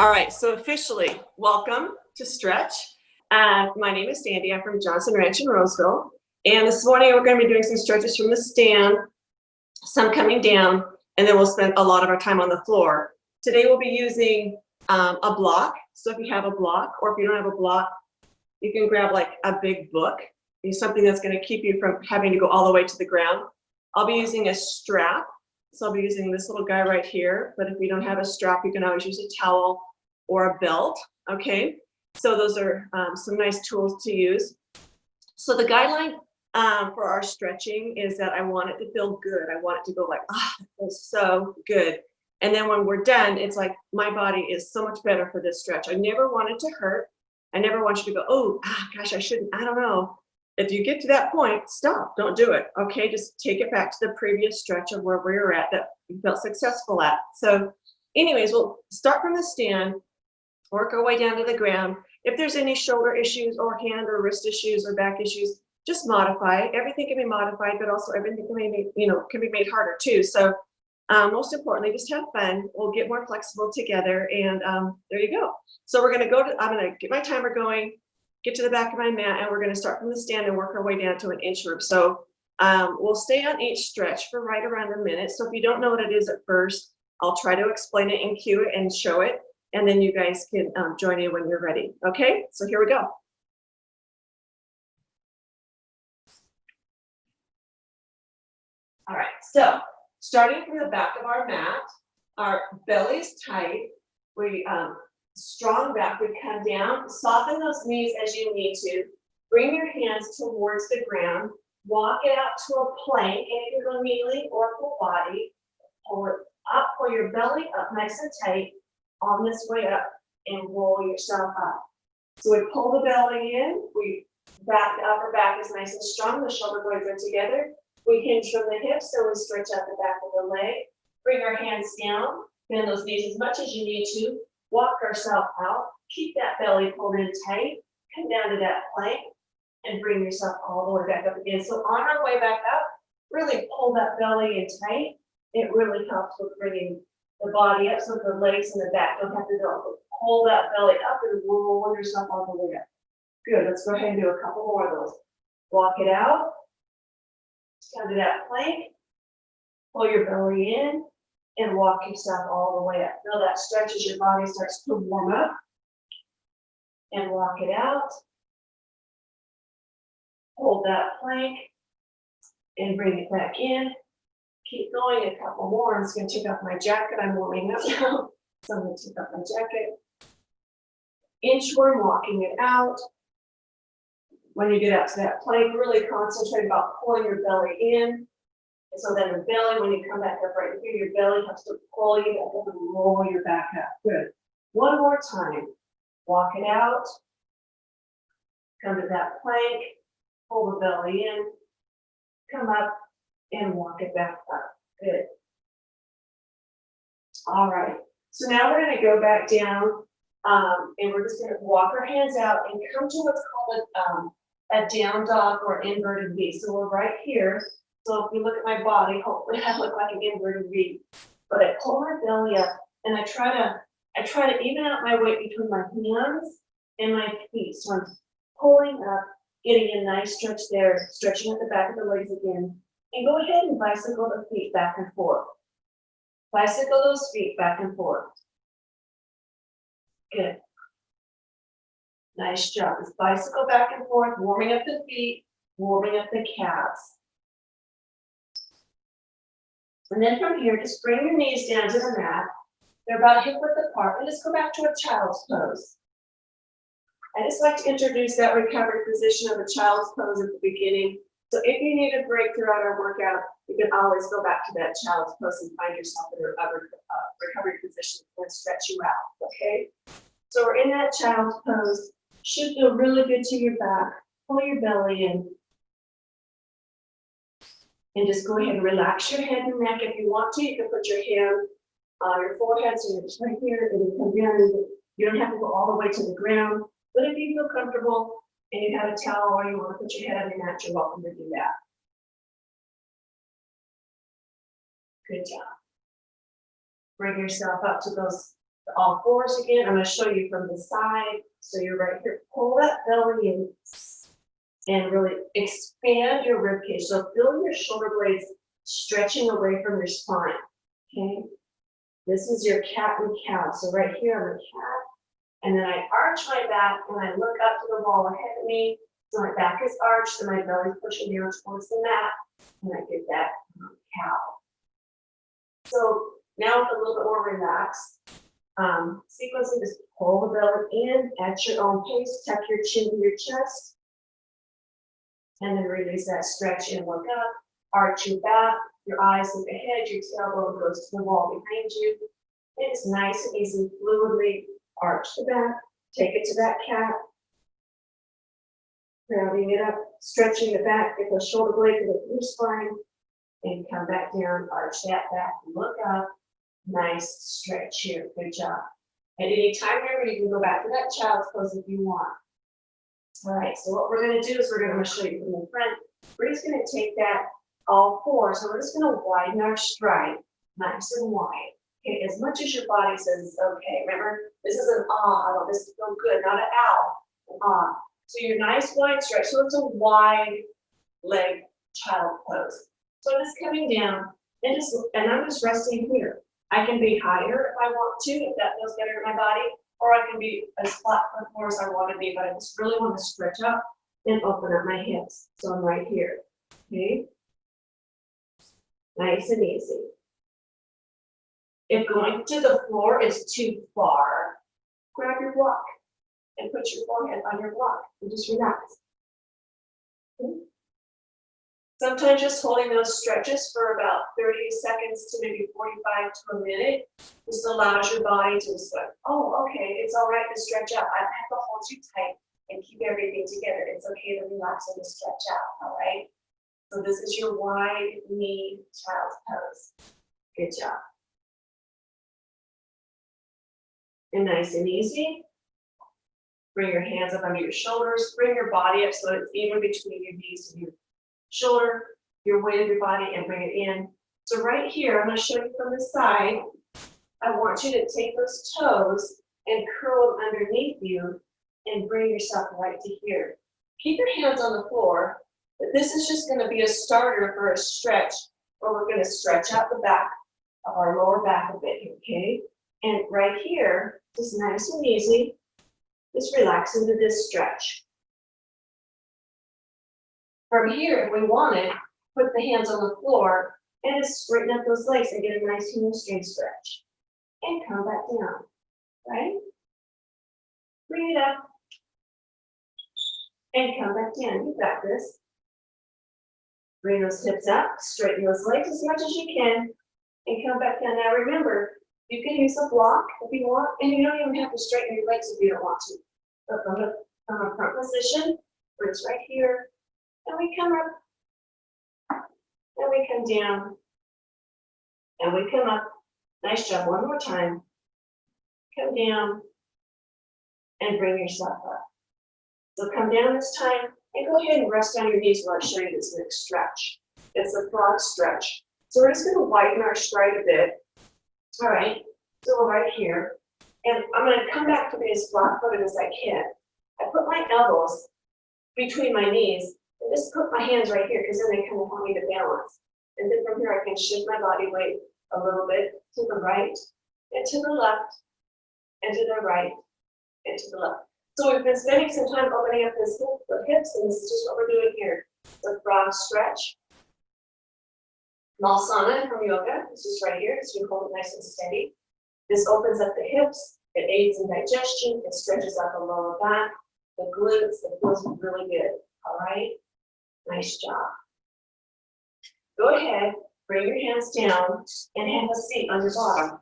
All right, so officially, welcome to Stretch. My name is Sandee. I'm from Johnson Ranch in Roseville. And this morning we're going to be doing some stretches from the stand, some coming down, and then we'll spend a lot of our time on the floor. Today we'll be using a block. So if you have a block, or if you don't have a block, you can grab like a big book. It's something that's going to keep you from having to go all the way to the ground. I'll be using a strap. So I'll be using this little guy right here, but if you don't have a strap, you can always use a towel or a belt, okay? So those are some nice tools to use. So the guideline for our stretching is that I want it to feel good. I want it to go like, it feels so good. And then when we're done, it's like my body is so much better for this stretch. I never want it to hurt. I never want you to go, gosh, I shouldn't, I don't know. If you get to that point, stop, don't do it, okay? Just take it back to the previous stretch of where we were at that you felt successful at. So anyways, we'll start from the stand, work our way down to the ground. If there's any shoulder issues or hand or wrist issues or back issues, just modify. Everything can be modified, but also everything can be made harder too. So most importantly, just have fun. We'll get more flexible together, and there you go. So I'm gonna get my timer going, get to the back of my mat, and we're going to start from the stand and work our way down to an inch loop. So we'll stay on each stretch for right around a minute. So if you don't know what it is at first, I'll try to explain it and cue it and show it, and then you guys can join in when you're ready. Okay, so here we go. All right, so starting from the back of our mat, our belly's tight. We strong back, we come down, soften those knees as you need to, bring your hands towards the ground, walk it out to a plank, and you can go kneeling or full body, pull it up, pull your belly up nice and tight, on this way up, and roll yourself up. So we pull the belly in, the upper back is nice and strong, the shoulder blades are together, we hinge from the hips, so we stretch out the back of the leg, bring our hands down, bend those knees as much as you need to, walk ourselves out, keep that belly pulled in tight, come down to that plank, and bring yourself all the way back up again. So on our way back up, really pull that belly in tight. It really helps with bringing the body up so the legs and the back don't have to go. Pull that belly up and roll yourself all the way up. Good, let's go ahead and do a couple more of those. Walk it out, come to that plank, pull your belly in, and walk yourself all the way up. Feel that stretch as your body starts to warm up. And walk it out. Hold that plank and bring it back in. Keep going, a couple more. I'm just going to take off my jacket. I'm warming up now. So I'm going to take off my jacket. Inchworm, walking it out. When you get out to that plank, really concentrate about pulling your belly in. And so then the belly, when you come back up right here, your belly has to pull you back up and roll your back up. Good. One more time. Walk it out. Come to that plank. Pull the belly in. Come up and walk it back up. Good. All right. So now we're going to go back down, and we're just going to walk our hands out and come to what's called a down dog or inverted V. So we're right here. So if you look at my body, hopefully I look like an inverted V. But I pull my belly up and I try to even out my weight between my hands and my feet. So I'm pulling up, getting a nice stretch there, stretching at the back of the legs again. And go ahead and bicycle the feet back and forth. Bicycle those feet back and forth. Good. Nice job. Just bicycle back and forth, warming up the feet, warming up the calves. And then from here, just bring your knees down to the mat. They're about hip width apart, and just go back to a child's pose. I just like to introduce that recovery position of a child's pose at the beginning. So if you need a break throughout our workout, you can always go back to that child's pose and find yourself in a recovery position and stretch you out, okay? So we're in that child's pose. Should feel really good to your back. Pull your belly in. And just go ahead and relax your head and neck. If you want to, you can put your hand on your forehead, so you're just right here, and you come down. And you don't have to go all the way to the ground. But if you feel comfortable and you have a towel or you want to put your head on your mat, you're welcome to do that. Good job. Bring yourself up to those All fours again. I'm going to show you from the side. So you're right here. Pull that belly in and really expand your rib cage. So feel your shoulder blades stretching away from your spine. Okay. This is your cat and cow. So right here I'm a cat. And then I arch my back and I look up to the wall ahead of me. So my back is arched and my belly is pushing down towards the mat. And I get that cow. So now with a little bit more relaxed, sequencing, just pull the belly in at your own pace, tuck your chin to your chest, and then release that stretch and look up, arch your back, your eyes look ahead, your tailbone goes to the wall behind you. It's nice and easy, fluidly arch the back, take it to that cat, rounding it up, stretching the back, get the shoulder blade to the spine, and come back down, arch that back, look up, nice stretch here, good job. At any time, remember, you can go back to that child's pose if you want. All right, so what we're going to do is we're going to show you from the front. We're just going to take that all four, so we're just going to widen our stride, nice and wide. Okay, as much as your body says it's okay. Remember, this is an ah, this is feel good, not an ow, an ah. So your nice wide stretch, so it's a wide leg child pose. So I'm just coming down and I'm just resting here. I can be higher if I want to, if that feels better in my body, or I can be as flat on the floor as I want to be, but I just really want to stretch up and open up my hips. So I'm right here, okay? Nice and easy. If going to the floor is too far, grab your block and put your forehead on your block and just relax. Okay? Sometimes just holding those stretches for about 30 seconds to maybe 45 to a minute just allows your body to just like, oh, okay, it's all right to stretch out. I don't have to hold you tight and keep everything together. It's okay to relax and to stretch out, all right? So this is your wide knee child's pose. Good job. And nice and easy. Bring your hands up under your shoulders. Bring your body up so it's even between your knees and your shoulder, your weight of your body, and bring it in. So right here, I'm going to show you from the side. I want you to take those toes and curl them underneath you and bring yourself right to here. Keep your hands on the floor, but this is just going to be a starter for a stretch where we're going to stretch out the back of our lower back a bit, okay? And right here, just nice and easy, just relax into this stretch. From here, if we wanted, put the hands on the floor and just straighten up those legs and get a nice hamstring stretch. And come back down, right? Bring it up. And come back down. You got this. Bring those hips up, straighten those legs as much as you can, and come back down. Now remember, you can use a block if you want, and you don't even have to straighten your legs if you don't want to. But from a front position, where it's right here, and we come up, and we come down, and we come up. Nice job. One more time. Come down, and bring yourself up. So come down this time, and go ahead and rest on your knees while I show you this next stretch. It's a frog stretch. So we're just going to widen our stride a bit. All right, so we're right here. And I'm going to come back to be as flat-footed as I can. I put my elbows between my knees and just put my hands right here because then they kind of help me to balance. And then from here I can shift my body weight a little bit to the right and to the left and to the right and to the left. So we've been spending some time opening up the hips, and this is just what we're doing here. The frog stretch. Malasana from yoga. This is right here, so you hold it nice and steady. This opens up the hips. It aids in digestion. It stretches out the lower back, the glutes. It feels really good. All right. Nice job. Go ahead. Bring your hands down and have a seat on your bottom.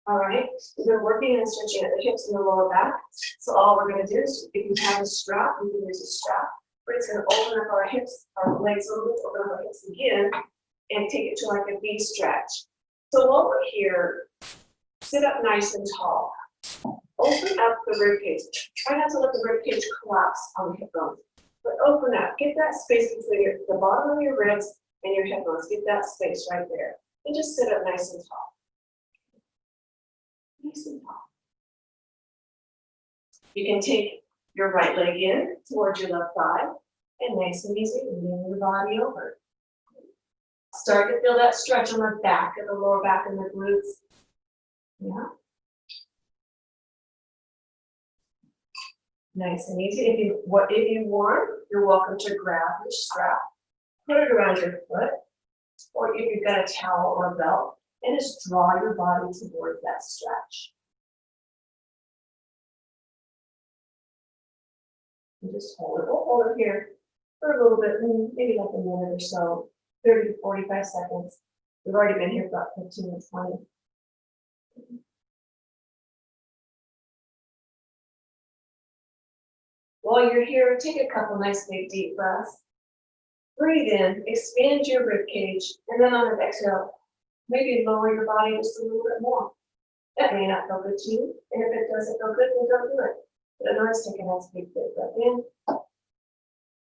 All right, we've been working and stretching at the hips and the lower back. So all we're going to do is, if you have a strap, you can use a strap. We're just going to open up our hips, our legs a little bit, open up our hips again, and take it to like a V stretch. So while we're here, sit up nice and tall. Open up the rib cage. Try not to let the rib cage collapse on the hip bones, but open up. Get that space between the bottom of your ribs and your hip bones. Get that space right there. And just sit up nice and tall. Nice and tall. You can take your right leg in towards your left thigh, and nice and easy, lean your body over. Start to feel that stretch on the back of the lower back and the glutes. Yeah. Nice and easy. If you want, you're welcome to grab your strap, put it around your foot, or if you've got a towel or a belt, and just draw your body towards that stretch. And just hold it. We'll hold it here for a little bit, maybe like a minute or so, 30 to 45 seconds. We've already been here for about 15 to 20. While you're here, take a couple nice big deep breaths. Breathe in, expand your rib cage, and then on an exhale, maybe lower your body just a little bit more. That may not feel good to you, and if it doesn't feel good, then don't do it. But otherwise, take a nice big breath in.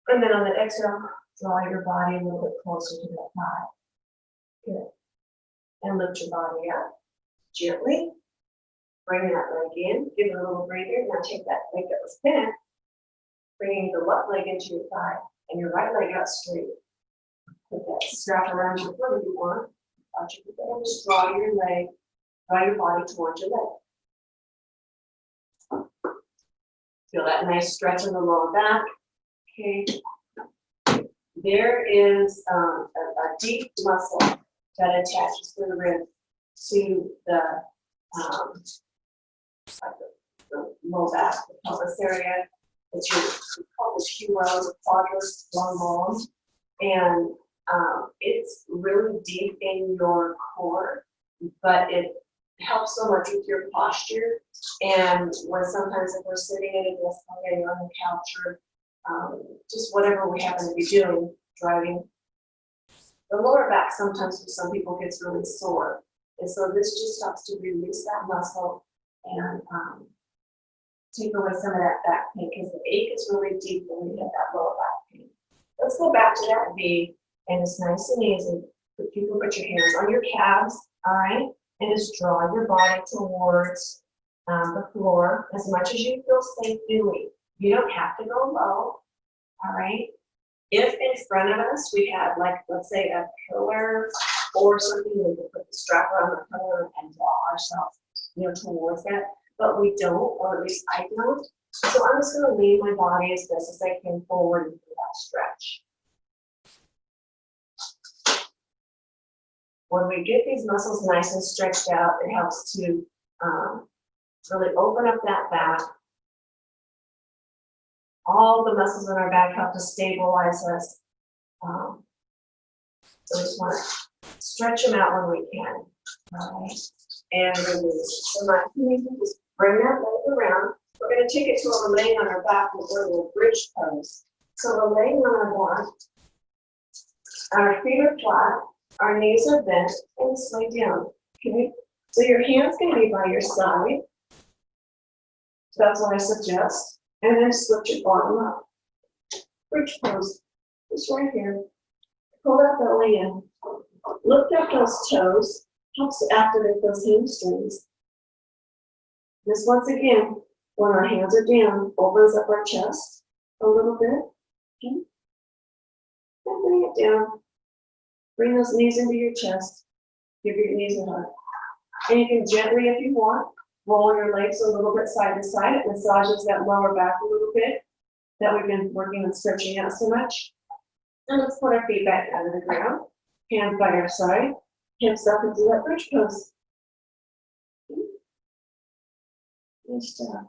And then on the exhale, draw your body a little bit closer to that thigh. Good. And lift your body up gently. Bring that leg in, give it a little breather. Now take that leg that was bent, bringing the left leg into your thigh and your right leg out straight. Put that strap around your foot if you want. And just draw your leg, draw your body towards your leg. Feel that nice stretch in the lower back. Okay. There is a deep muscle that attaches to the rib to the low back, the pelvis area. It's called the QL, the quadrus lumborum, and it's really deep in your core, but it helps so much with your posture. And when sometimes if we're sitting at a desk or on the couch or just whatever we happen to be doing, driving, the lower back sometimes for some people gets really sore. And so this just helps to release that muscle and take away some of that back pain, because the ache is really deep when we get that lower back pain. Let's go back to that V, and it's nice and easy. You can put your hands on your calves, all right, and just draw your body towards the floor as much as you feel safe doing. You don't have to go low, all right? If in front of us we have, like, let's say a pillar or something, we can put the strap around the pillar and draw ourselves, towards that. But we don't, or at least I don't. So I'm just going to lean my body as best as I can forward into that stretch. When we get these muscles nice and stretched out, it helps to really open up that back. All the muscles in our back help to stabilize us. So we just want to stretch them out when we can. All right. And release. So now you can just bring that leg around. We're going to take it to where we're laying on our back with a little bridge pose. So we're laying on our back. Our feet are flat. Our knees are bent and sway down. Okay. So your hands can be by your side. So that's what I suggest. And then slip your bottom up. Bridge pose. Just right here. Pull that belly in. Lift up those toes. Helps to activate those hamstrings. This once again, when our hands are down, opens up our chest a little bit. Okay. And bring it down. Bring those knees into your chest. Give your knees a hug. And you can gently, if you want, roll your legs a little bit side to side. It massages that lower back a little bit that we've been working on stretching out so much. And let's put our feet back out of the ground. Hands by our side. Hips up into that bridge pose. Nice job.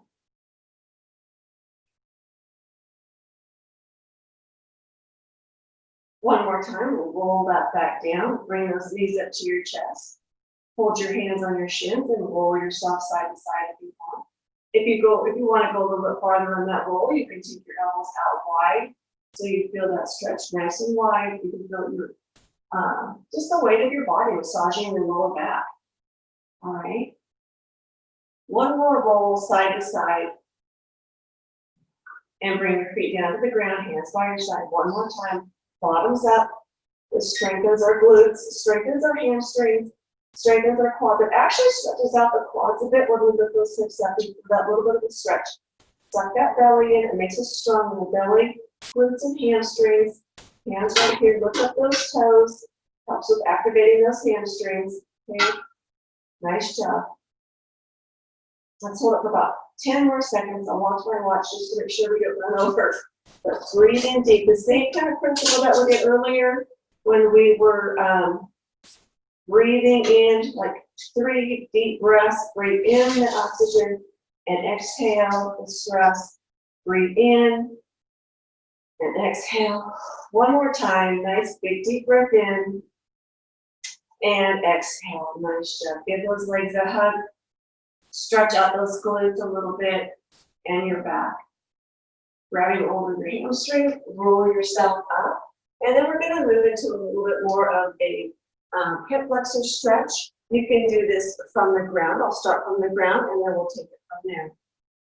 One more time, we'll roll that back down. Bring those knees up to your chest. Hold your hands on your shins and roll yourself side to side if you want. If you want to go a little bit farther on that roll, you can take your elbows out wide so you feel that stretch nice and wide. You can feel your just the weight of your body massaging your lower back. All right. One more roll side to side. And bring your feet down to the ground, hands by your side. One more time. Bottoms up. This strengthens our glutes, strengthens our hamstrings, strengthens our quads. It actually stretches out the quads a bit when we lift those hips up and that little bit of a stretch. Suck that belly in. It makes us strong in the belly, glutes and hamstrings. Hands right here. Lift up those toes. Helps with activating those hamstrings. Okay. Nice job. Let's hold it for about 10 more seconds. I'll watch my watch just to make sure we don't run over. But breathe in deep. The same kind of principle that we did earlier when we were breathing in, like 3 deep breaths. Breathe in the oxygen and exhale the stress. Breathe in and exhale. One more time. Nice big deep breath in and exhale. Nice job. Give those legs a hug. Stretch out those glutes a little bit and your back. Grabbing over your hamstring, roll yourself up. And then we're going to move into a little bit more of a hip flexor stretch. You can do this from the ground. I'll start from the ground and then we'll take it from there.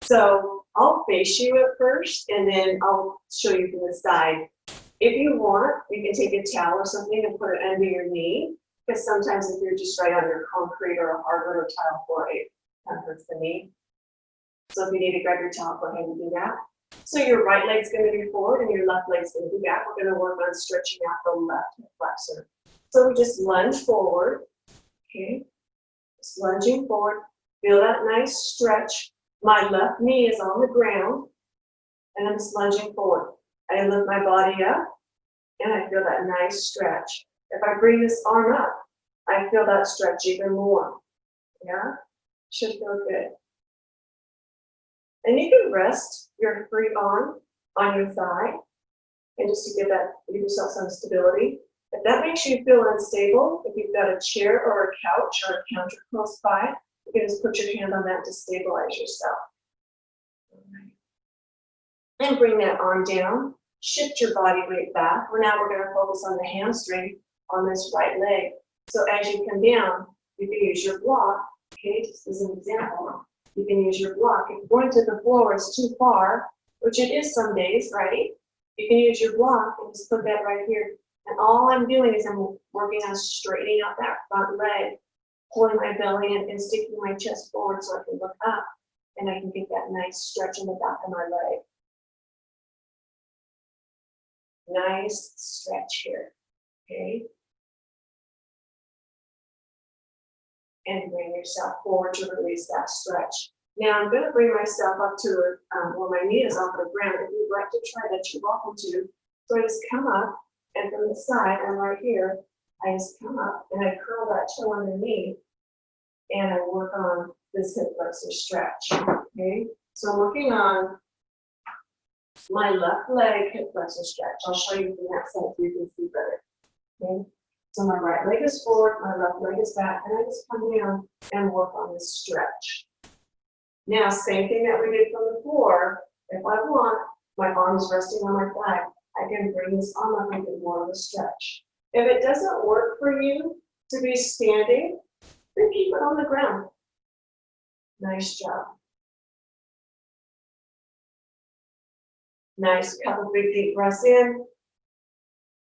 So I'll face you at first and then I'll show you from the side. If you want, you can take a towel or something and put it under your knee, because sometimes if you're just right on your concrete or a hardwood or tile floor, it kind of hurts the knee. So if you need to grab your towel, go ahead and do that. So your right leg's going to be forward and your left leg's going to be back. We're going to work on stretching out the left hip flexor. So we just lunge forward. Okay. Just lunging forward. Feel that nice stretch. My left knee is on the ground and I'm just lunging forward. I lift my body up and I feel that nice stretch. If I bring this arm up, I feel that stretch even more. Yeah? Should feel good. And you can rest your free arm on your thigh and just to give yourself some stability. If that makes you feel unstable, if you've got a chair or a couch or a counter close by, you can just put your hand on that to stabilize yourself. All right. And bring that arm down. Shift your body weight back. Now we're going to focus on the hamstring on this right leg. So as you come down, you can use your block. Okay, just as an example, you can use your block. If going to the floor is too far, which it is some days, right? You can use your block and just put that right here. And all I'm doing is I'm working on straightening out that front leg, pulling my belly in and sticking my chest forward so I can look up and I can get that nice stretch in the back of my leg. Nice stretch here, okay? And bring yourself forward to release that stretch. Now I'm going to bring myself up to where my knee is off the ground. If you'd like to try that, you're welcome to. So I just come up, and from the side, I'm right here. I just come up and I curl that toe underneath, and I work on this hip flexor stretch. Okay, so I'm working on my left leg hip flexor stretch. I'll show you from that side so you can see better. Okay, so my right leg is forward, my left leg is back, and I just come down and work on this stretch. Now, same thing that we did from the floor. If I want, my arms resting on my thigh, I can bring this arm up and get more of a stretch. If it doesn't work for you to be standing, then keep it on the ground. Nice job. Nice, couple big deep breaths in.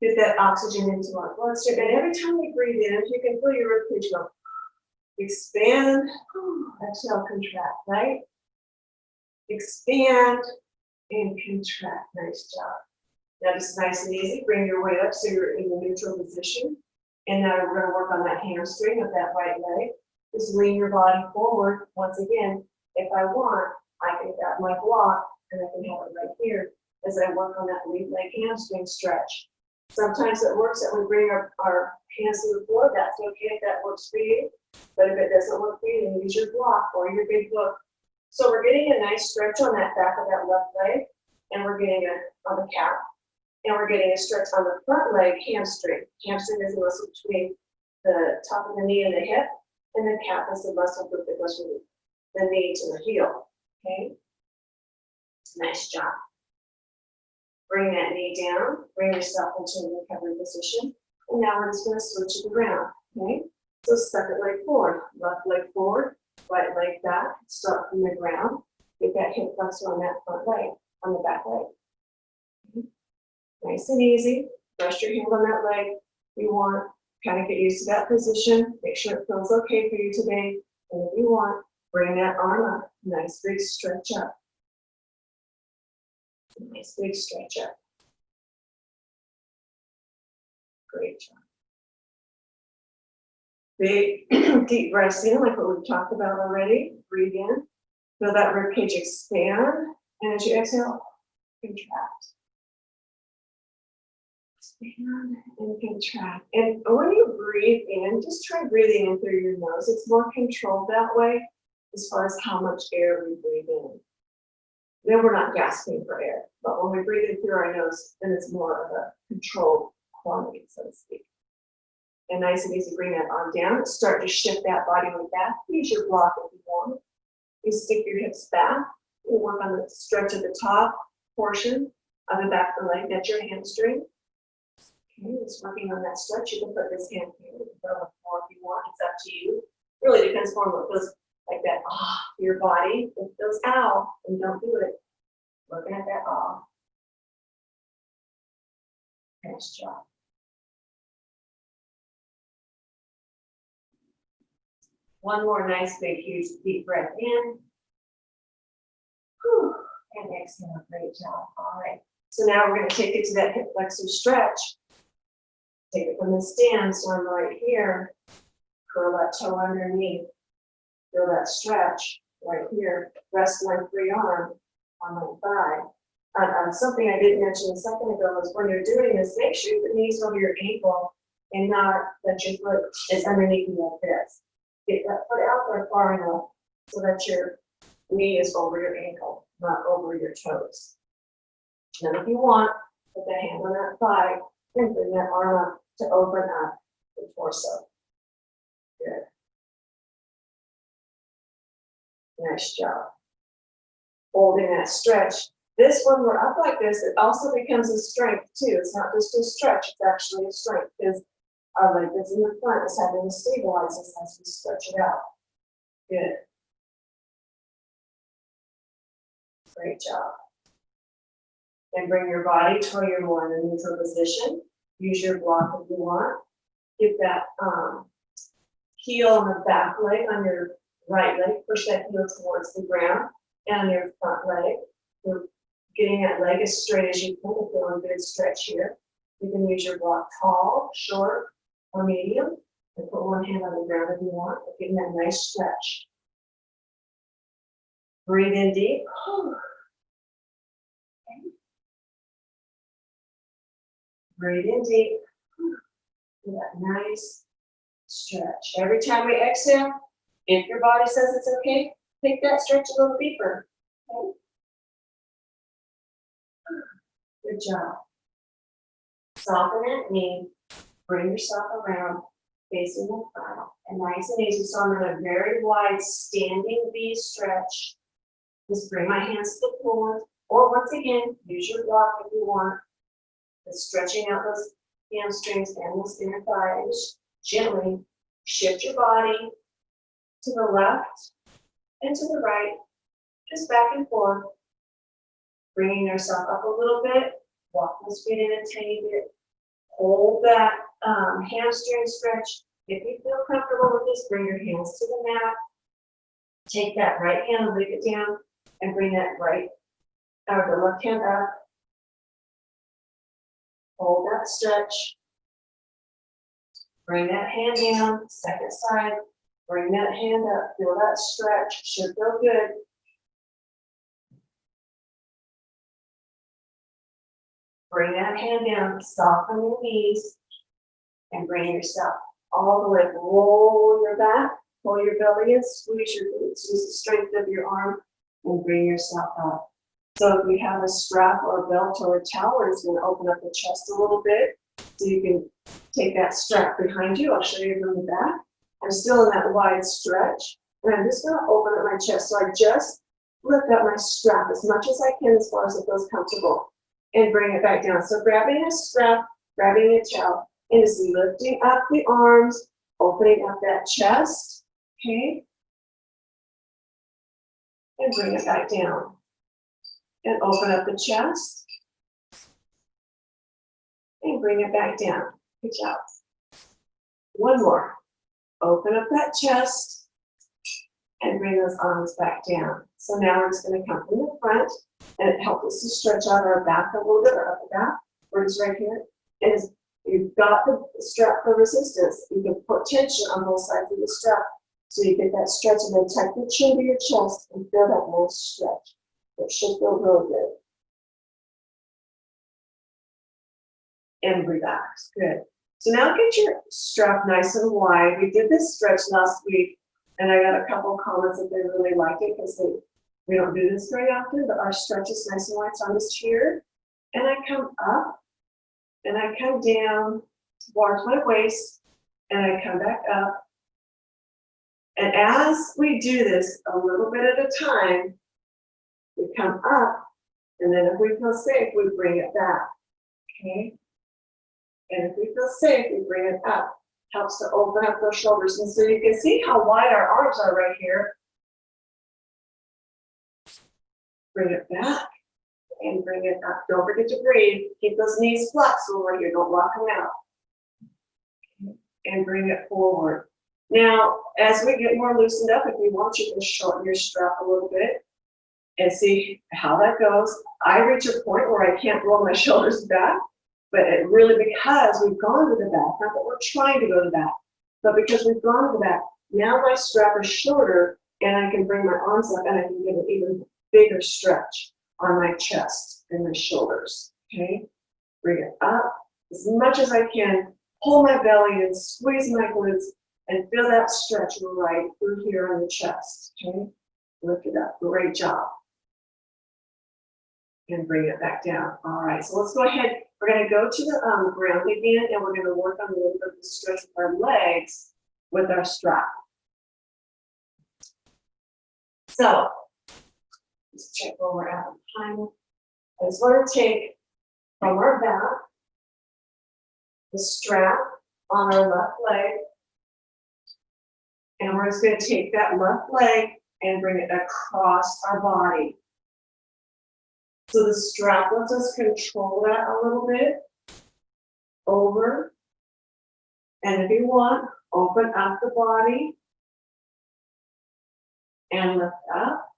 Get that oxygen into our bloodstream. And every time we breathe in, you can feel your ribcage go. Expand, exhale, contract, right? Expand and contract. Nice job. Now just nice and easy, bring your weight up so you're in the neutral position. And now we're going to work on that hamstring of that right leg. Just lean your body forward. Once again, if I want, I can grab my block and I can have it right here as I work on that lead leg hamstring stretch. Sometimes it works that we bring our hands to the floor. That's okay if that works for you. But if it doesn't work for you, then use your block or your big book. So we're getting a nice stretch on that back of that left leg, and we're getting it on the calf, and we're getting a stretch on the front leg hamstring. Hamstring is the muscle between the top of the knee and the hip, and the calf is the muscle group that goes from the knee to the heel. Okay, nice job. Bring that knee down, bring yourself into a recovery position, and now we're just going to switch to the ground. Okay, so second leg forward, left leg forward, right leg back, start from the ground, get that hip flexor on that front leg, on the back leg. Okay. Nice and easy, rest your hand on that leg. You want, kind of get used to that position, make sure it feels okay for you today, and if you want, bring that arm up, nice big stretch up. Nice big stretch up. Great job. Big deep breaths in, like what we've talked about already. Breathe in. Feel that ribcage expand. And as you exhale, contract. Expand and contract. And when you breathe in, just try breathing in through your nose. It's more controlled that way as far as how much air we breathe in. Then we're not gasping for air. But when we breathe in through our nose, then it's more of a controlled quantity, so to speak. And nice and easy, bring that arm down. Start to shift that body weight back. Use your block if you want. You stick your hips back. You work on the stretch of the top portion of the back of the leg. That's your hamstring. Okay, just working on that stretch. You can put this hand here. You can put it on the floor if you want. It's up to you. Really depends on what feels like that your body. If it feels ow, then don't do it. Looking at that Nice job. One more nice, big, huge, deep breath in. Whew. And exhale. Great job. All right. So now we're going to take it to that hip flexor stretch. Take it from the stand. So I'm right here. Curl that toe underneath. Feel that stretch right here. Rest my free arm on my thigh. Something I didn't mention a second ago is when you're doing this, make sure your knees over your ankle and not that your foot is underneath you like this. Get that foot out there far enough so that your knee is over your ankle, not over your toes. Then if you want, put the hand on that thigh and bring that arm up to open up the torso. Good. Nice job. Holding that stretch. This, when we're up like this, it also becomes a strength too. It's not just a stretch, it's actually a strength because our leg that's in the front is having to stabilize us as we stretch it out. Good. Great job. Then bring your body to where you're more in a neutral position. Use your block if you want. Get that heel on the back leg on your right leg. Push that heel towards the ground. And on your front leg. You're getting that leg as straight as you can. Feel a good stretch here. You can use your block tall, short, or medium. And put one hand on the ground if you want. But getting that nice stretch. Breathe in deep. Breathe in deep. Get that nice stretch. Every time we exhale, if your body says it's okay, take that stretch a little deeper. Okay? Good job. Soften that knee. Bring yourself around, facing the front. And nice and easy. So I'm in a very wide standing V stretch. Just bring my hands to the floor. Or once again, use your block if you want. Just stretching out those hamstrings and those inner thighs. Gently shift your body to the left and to the right. Just back and forth. Bringing yourself up a little bit. Walk those feet in a tiny bit. Hold that hamstring stretch. If you feel comfortable with this, bring your hands to the mat. Take that right hand and leave it down. And bring that the left hand up. Hold that stretch. Bring that hand down. Second side. Bring that hand up. Feel that stretch. Should feel good. Bring that hand down, soften your knees, and bring yourself all the way. Roll your back, pull your belly in, squeeze your glutes, use the strength of your arm, and bring yourself up. So if you have a strap or a belt or a towel, it's going to open up the chest a little bit. So you can take that strap behind you. I'll show you from the back. I'm still in that wide stretch, and I'm just going to open up my chest. So I just lift up my strap as much as I can as far as it feels comfortable. And bring it back down. So grabbing a strap, grabbing a towel, and just lifting up the arms, opening up that chest, okay? And bring it back down. And open up the chest. And bring it back down. Good job. One more. Open up that chest. And bring those arms back down. So now we're just going to come from the front. And it helps us to stretch out our back a little bit, or upper back, or just right here. And you've got the strap for resistance. You can put tension on both sides of the strap. So you get that stretch, and then tuck your chin to your chest and feel that nice stretch. It should feel really good. And relax, good. So now get your strap nice and wide. We did this stretch last week, and I got a couple comments that they really liked it because we don't do this very often, but our stretch is nice and wide. So I'm just here, and I come up, and I come down towards my waist, and I come back up. And as we do this a little bit at a time, we come up, and then if we feel safe, we bring it back, okay? And if we feel safe, we bring it up. Helps to open up those shoulders. And so you can see how wide our arms are right here. Bring it back and bring it up. Don't forget to breathe. Keep those knees flexible right here. Don't lock them out. And bring it forward. Now, as we get more loosened up, if you want, you can shorten your strap a little bit and see how that goes. I reach a point where I can't roll my shoulders back, but it really, because we've gone to the back, not that we're trying to go to the back, but because we've gone to the back, now my strap is shorter and I can bring my arms up and I can get an even bigger stretch on my chest and my shoulders, okay? Bring it up as much as I can, pull my belly in, squeeze my glutes, and feel that stretch right through here on the chest, okay? Lift it up, great job. And bring it back down. All right, so let's go ahead. We're gonna go to the ground again, and we're gonna work on a little bit of the stretch with our legs with our strap. So, let's check where we're at on time. I just wanna take from our back, the strap on our left leg, and we're just gonna take that left leg and bring it across our body. So the strap lets us control that a little bit. Over. And if you want, open up the body. And lift up.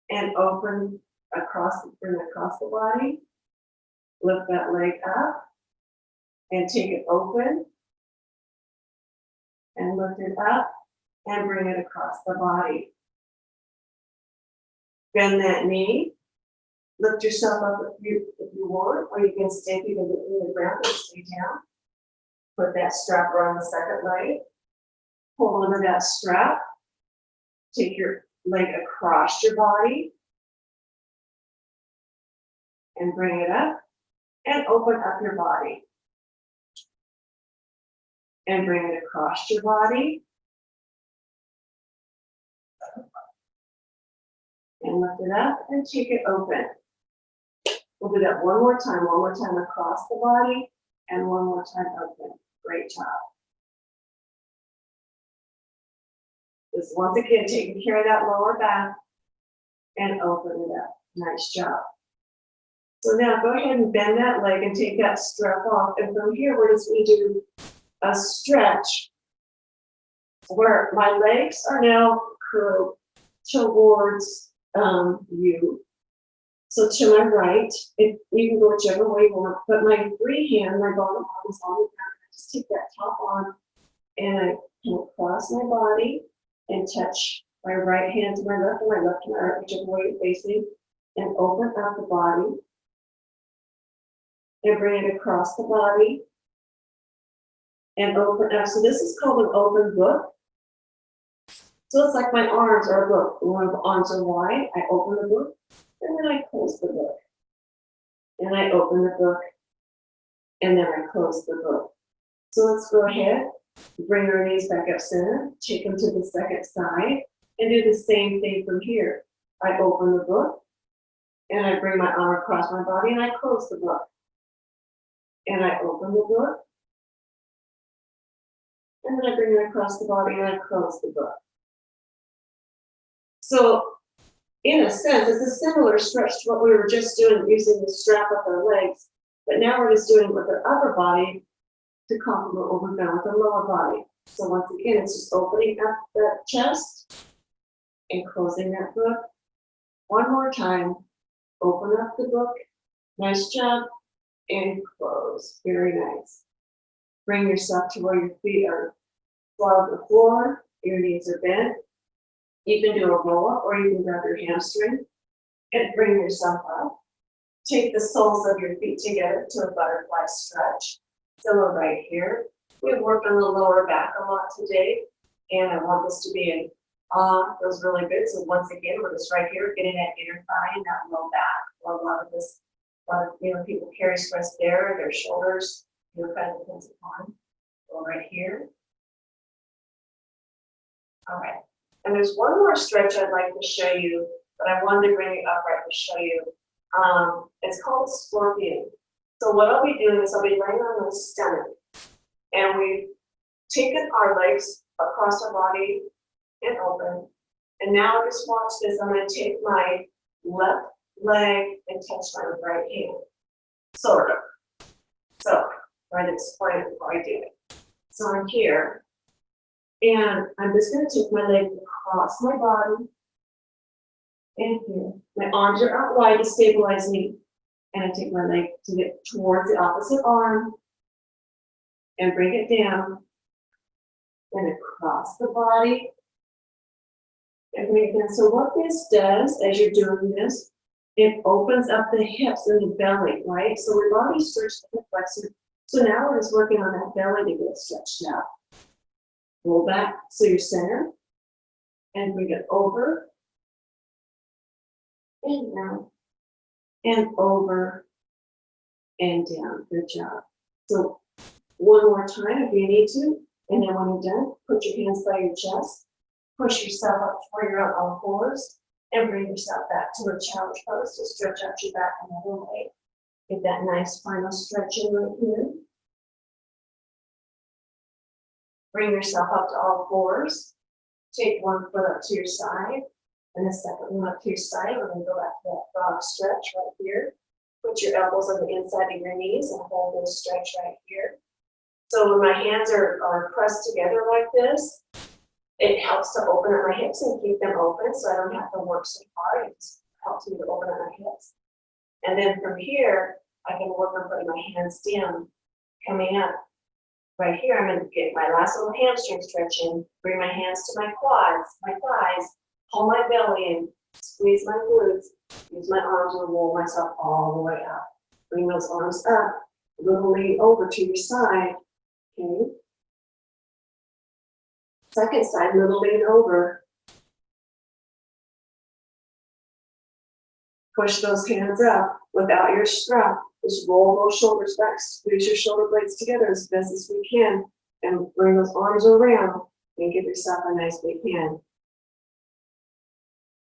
And open across, bring across the body. Lift that leg up. And take it open. And lift it up. And bring it across the body. Bend that knee. Lift yourself up if you want, or you can stay, you can get in the ground and stay down. Put that strap around the second leg. Pull onto that strap. Take your leg across your body. And bring it up. And open up your body. And bring it across your body. And lift it up and take it open. We'll do that one more time across the body, and one more time open. Great job. Just once again, taking care of that lower back, and open it up. Nice job. So now go ahead and bend that leg and take that strap off, and from here we're just going to do a stretch where my legs are now curled towards you. So to my right, you can go whichever way you want, but my free hand, my bottom arm is on the ground. I just take that top arm and I come across my body and touch my right hand to my left and my left to my right, whichever way you're facing, and open up the body and bring it across the body and open up. So this is called an open book. So it's like my arms are a book. When my arms are wide, I open the book. And then I close the book. And I open the book. And then I close the book. So let's go ahead, bring our knees back up center, take them to the second side, and do the same thing from here. I open the book, and I bring my arm across my body, and I close the book. And I open the book, and then I bring it across the body, and I close the book. So, in a sense, it's a similar stretch to what we were just doing using the strap up our legs, but now we're just doing it with our upper body to complement what we've done with the lower body. So once again, it's just opening up that chest and closing that book. One more time, Open up the book. Nice job. And close. Very nice. Bring yourself to where your feet are flat on the floor. Your knees are bent. You can do a roll up or you can grab your hamstring and bring yourself up. Take the soles of your feet together to a butterfly stretch. So we're right here. We've worked on the lower back a lot today, and I want this to be an feels really good. So once again, we're just right here, getting that inner thigh and that low back. Well, a lot of people carry stress there, their shoulders, kind of depends upon. Go right here. All right. And there's one more stretch I'd like to show you, but I wanted to bring it upright to show you. It's called scorpion. So what I'll be doing is I'll be laying on my stomach, and we've taken our legs across our body and open. And now just watch this. I'm going to take my left leg and touch my right hand. Sort of. So I'm going to explain it before I do it. So I'm here, and I'm just going to take my leg across my body and here. My arms are out wide to stabilize me. And I take my leg to get towards the opposite arm and bring it down and across the body and bring it down. So what this does as you're doing this, it opens up the hips and the belly, right? So we've already stretched the hip flexor. So now we're just working on that belly to get stretched out. Roll back so you're center and bring it over and down. And over and down. Good job. So one more time if you need to. And then when you're done, put your hands by your chest. Push yourself up where you're on all fours. And bring yourself back to a challenge pose. So stretch out your back another way. Get that nice final stretch in right here. Bring yourself up to all fours. Take one foot up to your side. And the second one up to your side. We're going to go back to that frog stretch right here. Put your elbows on the inside of your knees and hold this stretch right here. So when my hands are pressed together like this, it helps to open up my hips and keep them open so I don't have to work so hard. It just helps me to open up my hips. And then from here, I can work on putting my hands down, coming up. Right here, I'm going to get my Lasso hamstring stretch in, bring my hands to my quads, my thighs, pull my belly in, squeeze my glutes, use my arms to roll myself all the way up. Bring those arms up, a little lean over to your side. Okay. Second side, little lean over. Push those hands up without your strap. Just roll those shoulders back, squeeze your shoulder blades together as best as we can, and bring those arms around and give yourself a nice big hand.